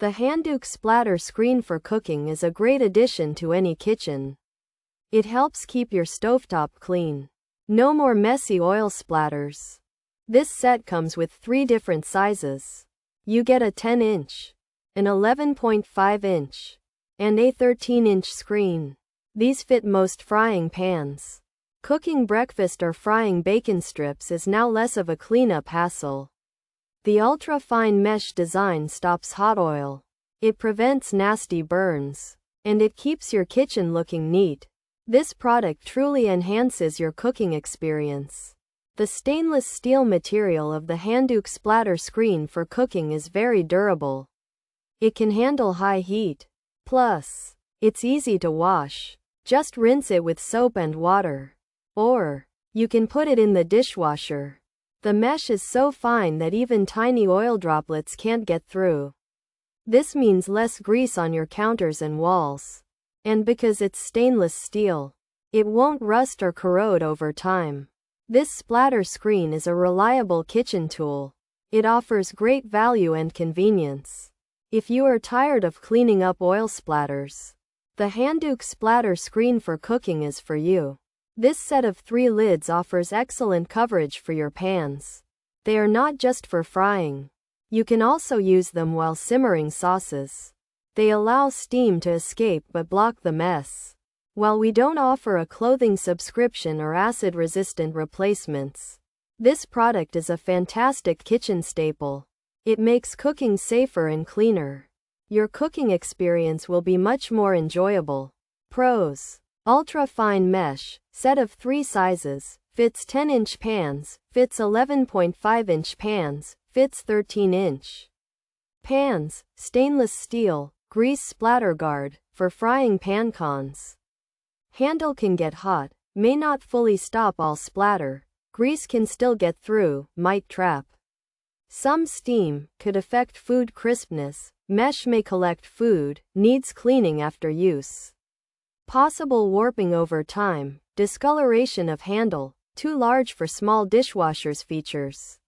The Handook Splatter Screen for cooking is a great addition to any kitchen. It helps keep your stovetop clean. No more messy oil splatters. This set comes with 3 different sizes. You get a 10-inch, an 11.5-inch, and a 13-inch screen. These fit most frying pans. Cooking breakfast or frying bacon strips is now less of a cleanup hassle. The ultra-fine mesh design stops hot oil. It prevents nasty burns. And it keeps your kitchen looking neat. This product truly enhances your cooking experience. The stainless steel material of the Handook Splatter Screen for cooking is very durable. It can handle high heat. Plus, it's easy to wash. Just rinse it with soap and water. Or, you can put it in the dishwasher. The mesh is so fine that even tiny oil droplets can't get through. This means less grease on your counters and walls. And because it's stainless steel, it won't rust or corrode over time. This splatter screen is a reliable kitchen tool. It offers great value and convenience. If you are tired of cleaning up oil splatters, the Handook Splatter Screen for cooking is for you. This set of 3 lids offers excellent coverage for your pans. They are not just for frying. You can also use them while simmering sauces. They allow steam to escape but block the mess. While we don't offer a clothing subscription or acid-resistant replacements, this product is a fantastic kitchen staple. It makes cooking safer and cleaner. Your cooking experience will be much more enjoyable. Pros: ultra-fine mesh, set of 3 sizes, fits 10-inch pans, fits 11.5-inch pans, fits 13-inch pans, stainless steel, grease splatter guard, for frying pan cons. Handle can get hot, may not fully stop all splatter, grease can still get through, might trap some steam, could affect food crispness, mesh may collect food, needs cleaning after use. Possible warping over time, discoloration of handle, too large for small dishwashers. Features: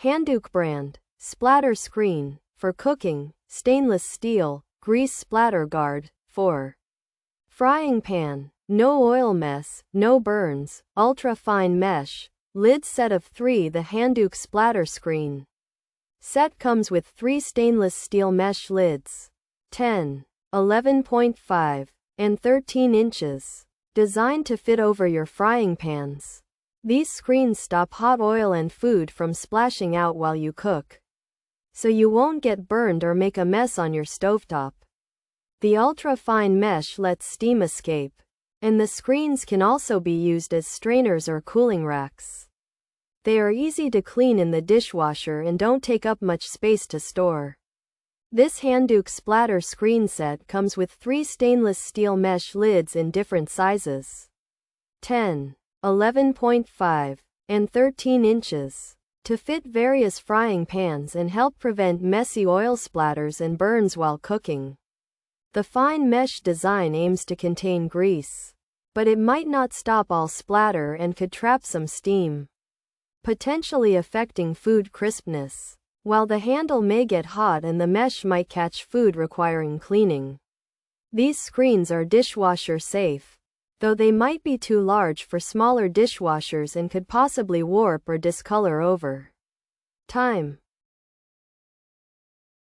Handook brand, splatter screen, for cooking, stainless steel, grease splatter guard, for frying pan, no oil mess, no burns, ultra-fine mesh, lid set of 3. The Handook Splatter Screen set comes with 3 stainless steel mesh lids, 10, 11.5, and 13 inches, designed to fit over your frying pans. These screens stop hot oil and food from splashing out while you cook, so you won't get burned or make a mess on your stovetop. The ultra-fine mesh lets steam escape, and the screens can also be used as strainers or cooling racks. They are easy to clean in the dishwasher and don't take up much space to store. This Handook Splatter Screen set comes with 3 stainless steel mesh lids in different sizes: 10, 11.5, and 13 inches, to fit various frying pans and help prevent messy oil splatters and burns while cooking. The fine mesh design aims to contain grease, but it might not stop all splatter and could trap some steam, potentially affecting food crispness. While the handle may get hot and the mesh might catch food requiring cleaning, these screens are dishwasher safe, though they might be too large for smaller dishwashers and could possibly warp or discolor over time.